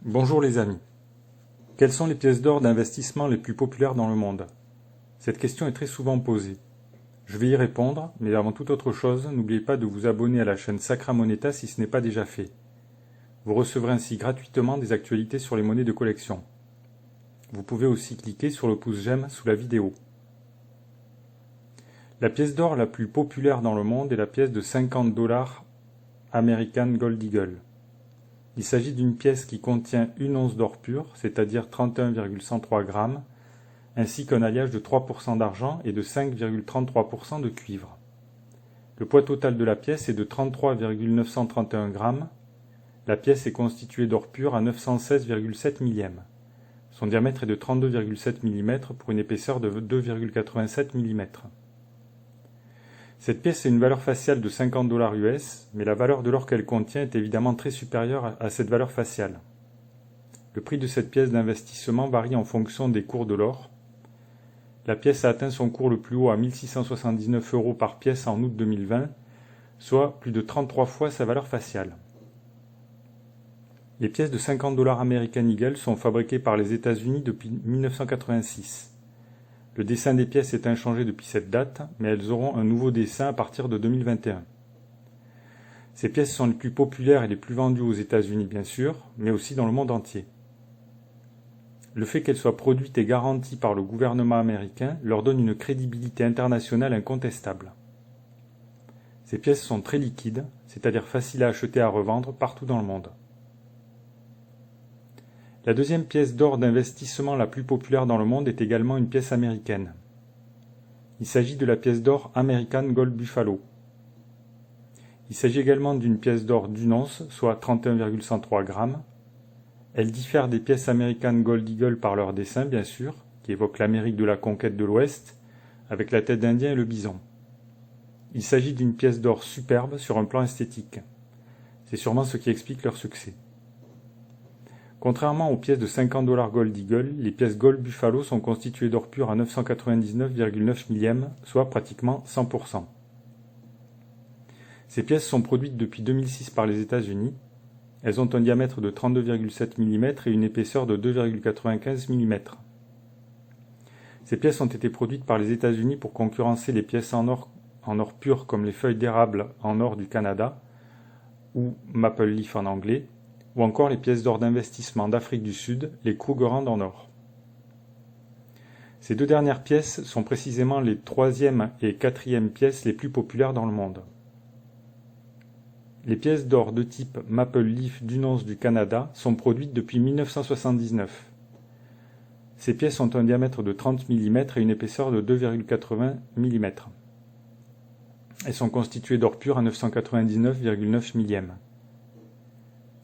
Bonjour les amis. Quelles sont les pièces d'or d'investissement les plus populaires dans le monde? Cette question est très souvent posée. Je vais y répondre, mais avant toute autre chose, n'oubliez pas de vous abonner à la chaîne Sacra Moneta si ce n'est pas déjà fait. Vous recevrez ainsi gratuitement des actualités sur les monnaies de collection. Vous pouvez aussi cliquer sur le pouce j'aime sous la vidéo. La pièce d'or la plus populaire dans le monde est la pièce de 50 $ American Gold Eagle. Il s'agit d'une pièce qui contient une once d'or pur, c'est-à-dire 31,103 grammes, ainsi qu'un alliage de 3% d'argent et de 5,33% de cuivre. Le poids total de la pièce est de 33,931 grammes. La pièce est constituée d'or pur à 916,7 millièmes. Son diamètre est de 32,7 mm pour une épaisseur de 2,87 mm. Cette pièce a une valeur faciale de 50 $ US, mais la valeur de l'or qu'elle contient est évidemment très supérieure à cette valeur faciale. Le prix de cette pièce d'investissement varie en fonction des cours de l'or. La pièce a atteint son cours le plus haut à 1679 € par pièce en août 2020, soit plus de 33 fois sa valeur faciale. Les pièces de 50 $ American Eagle sont fabriquées par les États-Unis depuis 1986. Le dessin des pièces est inchangé depuis cette date, mais elles auront un nouveau dessin à partir de 2021. Ces pièces sont les plus populaires et les plus vendues aux États-Unis bien sûr, mais aussi dans le monde entier. Le fait qu'elles soient produites et garanties par le gouvernement américain leur donne une crédibilité internationale incontestable. Ces pièces sont très liquides, c'est-à-dire faciles à acheter et à revendre partout dans le monde. La deuxième pièce d'or d'investissement la plus populaire dans le monde est également une pièce américaine. Il s'agit de la pièce d'or American Gold Buffalo. Il s'agit également d'une pièce d'or d'une once, soit 31,103 grammes. Elle diffère des pièces American Gold Eagle par leur dessin, bien sûr, qui évoque l'Amérique de la conquête de l'Ouest, avec la tête d'Indien et le bison. Il s'agit d'une pièce d'or superbe sur un plan esthétique. C'est sûrement ce qui explique leur succès. Contrairement aux pièces de 50 $ Gold Eagle, les pièces Gold Buffalo sont constituées d'or pur à 999,9 millièmes, soit pratiquement 100%. Ces pièces sont produites depuis 2006 par les États-Unis. Elles ont un diamètre de 32,7 mm et une épaisseur de 2,95 mm. Ces pièces ont été produites par les États-Unis pour concurrencer les pièces en or pur comme les feuilles d'érable en or du Canada, ou Maple Leaf en anglais, ou encore les pièces d'or d'investissement d'Afrique du Sud, les Krugerrand en or. Ces deux dernières pièces sont précisément les troisième et quatrième pièces les plus populaires dans le monde. Les pièces d'or de type Maple Leaf d'une once du Canada sont produites depuis 1979. Ces pièces ont un diamètre de 30 mm et une épaisseur de 2,80 mm. Elles sont constituées d'or pur à 999,9 millièmes.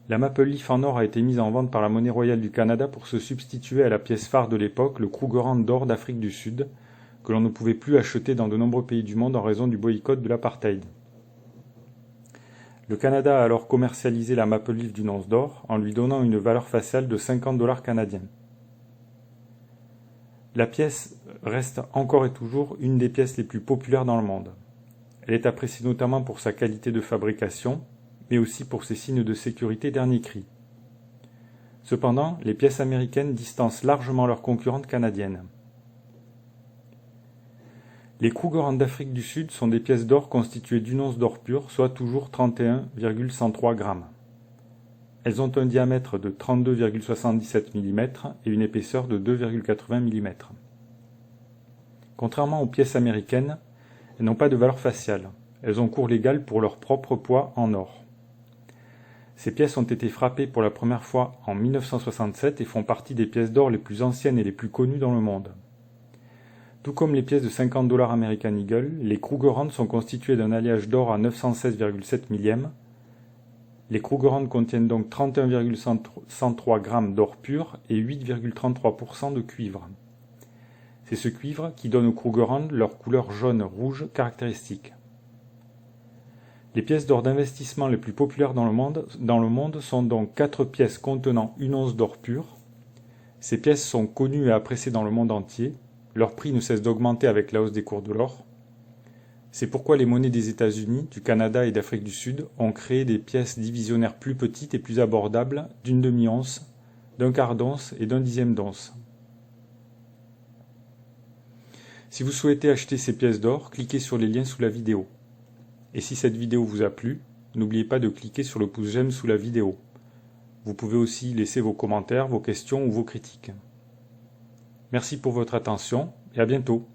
La Maple Leaf en or a été mise en vente par la monnaie royale du Canada pour se substituer à la pièce phare de l'époque, le Krugerrand d'or d'Afrique du Sud, que l'on ne pouvait plus acheter dans de nombreux pays du monde en raison du boycott de l'apartheid. Le Canada a alors commercialisé la Maple Leaf d'une once d'or en lui donnant une valeur faciale de 50 $ canadiens. La pièce reste encore et toujours une des pièces les plus populaires dans le monde. Elle est appréciée notamment pour sa qualité de fabrication, mais aussi pour ses signes de sécurité dernier cri. Cependant, les pièces américaines distancent largement leurs concurrentes canadiennes. Les Krugerrand d'Afrique du Sud sont des pièces d'or constituées d'une once d'or pur, soit toujours 31,103 grammes. Elles ont un diamètre de 32,77 mm et une épaisseur de 2,80 mm. Contrairement aux pièces américaines, elles n'ont pas de valeur faciale. Elles ont cours légal pour leur propre poids en or. Ces pièces ont été frappées pour la première fois en 1967 et font partie des pièces d'or les plus anciennes et les plus connues dans le monde. Tout comme les pièces de 50 $ American Eagle, les Krugerrand sont constituées d'un alliage d'or à 916,7 millièmes. Les Krugerrand contiennent donc 31,103 grammes d'or pur et 8,33% de cuivre. C'est ce cuivre qui donne aux Krugerrand leur couleur jaune-rouge caractéristique. Les pièces d'or d'investissement les plus populaires dans le monde sont donc 4 pièces contenant une once d'or pur. Ces pièces sont connues et appréciées dans le monde entier. Leur prix ne cesse d'augmenter avec la hausse des cours de l'or. C'est pourquoi les monnaies des États-Unis, du Canada et d'Afrique du Sud ont créé des pièces divisionnaires plus petites et plus abordables d'une demi-once d'un quart d'once et d'un dixième d'once. Si vous souhaitez acheter ces pièces d'or, cliquez sur les liens sous la vidéo. Et si cette vidéo vous a plu, n'oubliez pas de cliquer sur le pouce j'aime sous la vidéo. Vous pouvez aussi laisser vos commentaires, vos questions ou vos critiques. Merci pour votre attention et à bientôt.